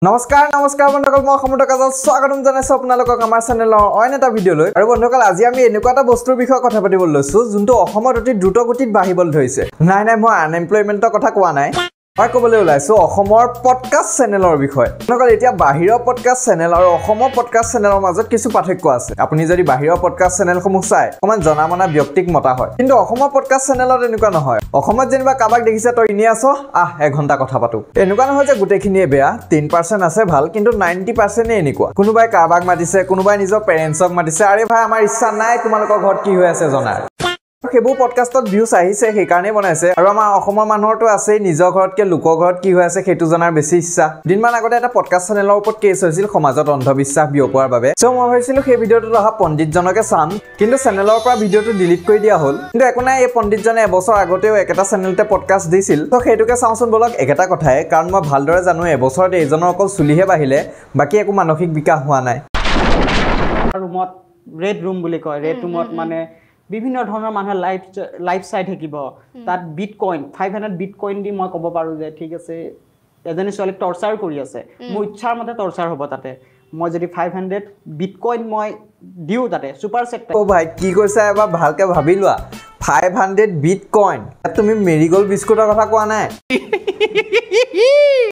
নমস্কাৰ বন্ধুসকল মই সমুদ্ৰ কাজল স্বাগতম জনাইছো আপোনালোকক আমাৰ চেনেলৰ অইন এটা ভিডিঅ'লৈ আৰু বন্ধুসকল আজি আমি এনেকুৱা এটা বস্তুৰ বিষয়ে কথা পাতিবলৈ লৈছো যোনটো অসমত অতি দ্ৰুত গতিত বাঢ়িবলৈ ধৰিছে নাই মই আনএমপ্লয়মেন্টৰ কথা কোৱা নাই মই ক'বলৈ ওলাইছো অসমৰ পডকাষ্ট চেনেলৰ বিষয়ে বন্ধুসকল এতিয়া বাহিৰৰ পডকাষ্ট চেনেল আৰু অসমৰ পডকাষ্ট চেনেলৰ মাজত কিছু পাৰ্থক্য আছে আপুনি যদি বাহিৰৰ পডকাষ্ট চেনেলসমূহ চাই অকমান জনামনা ব্যক্তিক মতা হয় কিন্তু অসমৰ পডকাষ্ট চেনেলত এনেকুৱা নহয় অসমত যেনিবা কাবাক দেখিছে তই ইনি আছ এঘণ্টা কথা পাতো এনেকুৱা নহয় যে গোটেইখিনিয়ে বেয়া 10% আছে ভাল কিন্তু 90% এনেকুৱা কোনোবাই কাবাক মাতিছে কোনোবাই নিজৰ পেৰেণ্টছক মাতিছে আৰে ভাই আমাৰ ইচ্ছা নাই তোমালোকৰ ঘৰত কি হৈ আছে জনাৰ কেবো পডকাষ্টত ভিউজ আহিছে সেই কাৰণে বনাইছে আৰু আমাৰ অসমৰ মানুহৰটো আছে নিজৰ ঘৰতকে লোকৰ ঘৰত কি হৈ আছে সেইটো জনাৰ বেছি ইচ্ছা দিনমান আগতে এটা পডকাষ্ট চেনেলৰ ওপৰত কেছ হৈছিল সমাজত অন্ধবিশ্বাস বিয়পোৱাৰ বাবে সো মই ভাবিছিলো সেই ভিডিঅ'টো অহা পণ্ডিতজনকে চাম কিন্তু চেনেলৰ পৰা ভিডিঅ'টো ডিলিট কৰি দিয়া হ'ল কিন্তু একো নাই এই পণ্ডিতজনে এবছৰ আগতেও একেটা চেনেলতে পডকাষ্ট দিছিল তো সেইটোকে চাওঁচোন বলক একেটা কথাই কাৰণ মই ভালদৰে জানো এবছৰত এইজনৰ অকল চুলিহে বাঢ়িলে বাকী একো মানসিক বিকাশ হোৱা নাই ৰুমত ৰেড ৰুম বুলি কয় ৰেড ৰুমত মানে বিভিন্ন ধৰণৰ মানুহে লাইভ চাই থাকিব তাত বিটকইন 500 বিটকইন দি মই ক'ব পাৰোঁ যে ঠিক আছে এজনী ছোৱালীক টৰ্চাৰ কৰি আছে মোৰ ইচ্ছাৰ মতে টৰ্চাৰ হ'ব তাতে মই যদি 500 বিটকইন মই দিওঁ তাতে ছুপাৰ চেট অ ভাই কি কৈছা এবাৰ ভালকে ভাবি লোৱা 500 বিটকইন তুমি মেৰিগোল্ড বিস্কুটৰ কথা কোৱা নাই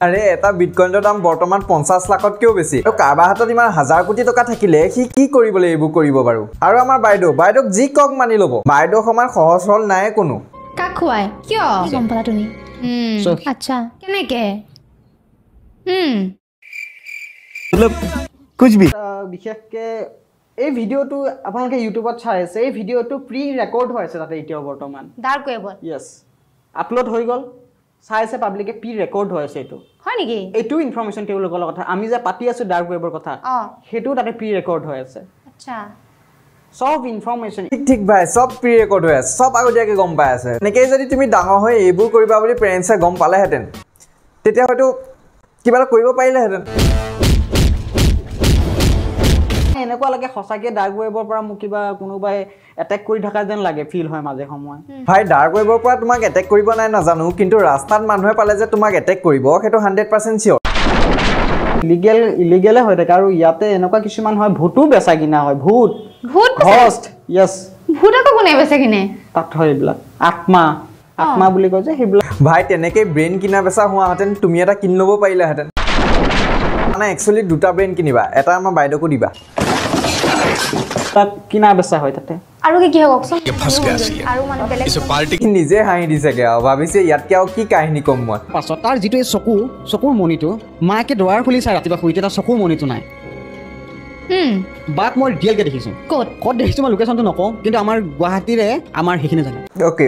আৰে এটা বিটকইনৰ দাম বৰ্তমান 50 লাখতকৈও বেছি আৰু কাৰোবাৰ হাতত ইমান হাজাৰ কোটি টকা থাকিলে সি কি কৰিবলৈ এইবোৰ কৰিব বাৰু আৰু আমাৰ বাইদেউক যি কক মানি ল'ব বাইদেউ সমান সহজ হল নাই কোনো কাক খুৱাই কিয় গম পালা তুমি আচ্ছা কেনেকে कुछ भी বিশেষকে এই ভিডিঅ'টো আপোনালোকে ইউটিউবত চাই আছে এই ভিডিঅ'টো প্ৰি ৰেকৰ্ড হৈ আছে তাতে এতিয়া বৰ্তমান ডাৰ্ক ৱেবত ইয়েছ আপলোড হৈ গ'ল চাইছে পাব্লিকে প্ৰি ৰেকৰ্ড হৈ আছে এইটো হয় নেকি এইটো ইনফৰমেশ্যন তেওঁলোকৰ কথা আমি যে পাতি আছো ডাৰ্ক ৱেবৰ কথা সেইটো তাতে প্ৰি ৰেকৰ্ড হৈ আছে আচ্ছা সব ইনফৰমেশ্যন ঠিক ভাই সব প্ৰি ৰেকৰ্ড হৈ আছে সব আগতীয়াকে গম পাই আছে এনেকৈ যদি তুমি ডাঙৰ হৈ এইবোৰ কৰিবা বুলি পেৰেণ্টছে গম পালেহেঁতেন তেতিয়া হয়তো কিবা এটা কৰিব পাৰিলেহেঁতেন এনেকুৱা লাগে সঁচাকে ডাৰ্ক ৱেবৰ পৰা মোক কিবা কোনোবাই এটেক কৰি থকা যেন লাগে ফিল হয় মাজে সময় ভাই ডাৰ্ক ৱেবৰ পৰা তোমাক এটেক কৰিব নাই নাজানো কিন্তু ৰাস্তাত মানুহে পালে যে তোমাক এটেক কৰিব সেইটো 100% চিয়ৰ ইলিগেলে হৈ থাকে আৰু ইয়াতে এনেকুৱা কিছুমান হয় ভূতো বেচা কিনা হয় ভূত ঘষ্ট ইয়েছ ভূত আকৌ কোনে বেচা কিনে তাত হয় এইবিলাক আত্মা বুলি কয় যে সেইবিলাক ভাই তেনেকৈ ব্ৰেইন কিনা বেচা হোৱাহেঁতেন তুমি এটা কিনি ল'ব পাৰিলাহেঁতেন মানে একচুৱেলি দুটা ব্ৰেইন কিনিবা এটা আমাৰ বাইদেউকো দিবা তাত কিনা বেচা হয় তাতে আৰু কি হয় কওকচোন আৰু মানে বেলেগ পাৰ্টি নিজে হাঁহি দিছেগে আৰু ভাবিছে ইয়াতকে আৰু কি কাহিনী ক'ম মই পাছত তাৰ যিটো এই চকুৰ মণিটো মাকে দুৱাৰ খুলি চাই ৰাতিপুৱা শুই তাৰ চকুৰ মণিটো নাই বাক মই ৰিয়েলকে দেখিছোঁ ক'ত দেখিছোঁ মই লোকেশ্যনটো নকওঁ কিন্তু আমাৰ গুৱাহাটীৰে আমাৰ সেইখিনি জানে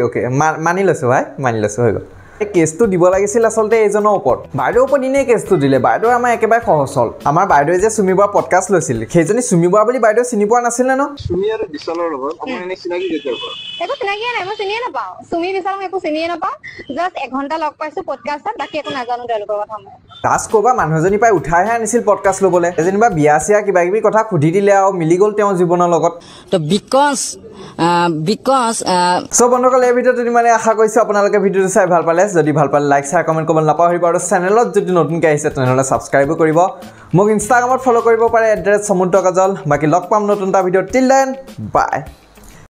অ'কে মানি লৈছোঁ ভাই মানি লৈছোঁ হৈ গ'ল এই কেছটো দিব লাগিছিল আচলতে এইজনৰ ওপৰত বাইদেউৰ ওপৰত এনেই কেছটো দিলে বাইদেউ আমাৰ একেবাৰে সহজ হ'ল আমাৰ বাইদেৱে যে চুমি বৰা পডকাষ্ট লৈছিল সেইজনী চুমি বৰা বুলি বাইদেউ চিনি পোৱা নাছিলে ন চুমি আৰু বিশালৰ লগত আমাৰ এনে চিনাকি কেতিয়াৰ পৰা একো চিনাকিয়ে নাই মই চিনিয়ে নাপাওঁ চুমি বিশালক একো চিনিয়ে নাপাওঁ জাষ্ট এঘণ্টা লগ পাইছোঁ পডকাষ্টত বাকী একো নাজানো তেওঁলোকৰ কথা মই লাষ্ট ক'বা মানুহজনী পাই উঠাইহে আনিছিল পডকাষ্ট ল'বলৈ যেনিবা বিয়া চিয়া কিবা কিবি কথা সুধি দিলে আৰু মিলি গ'ল তেওঁৰ জীৱনৰ লগত তো বিকজ সব বন্ধুসকল এই ভিডিঅ'টো মানে আশা কৰিছোঁ আপোনালোকে ভিডিঅ'টো চাই ভাল পালে যদি ভাল পালে লাইক শ্বেয়াৰ কমেণ্ট কৰিব নাপাহৰিব আৰু চেনেলত যদি নতুনকৈ আহিছে তেনেহ'লে ছাবস্ক্ৰাইবো কৰিব মোক ইনষ্টাগ্ৰামত ফ'ল' কৰিব পাৰে @সমুদ্ৰ কাজল বাকী লগ পাম নতুন এটা ভিডিঅ'ত টিল দেন বাই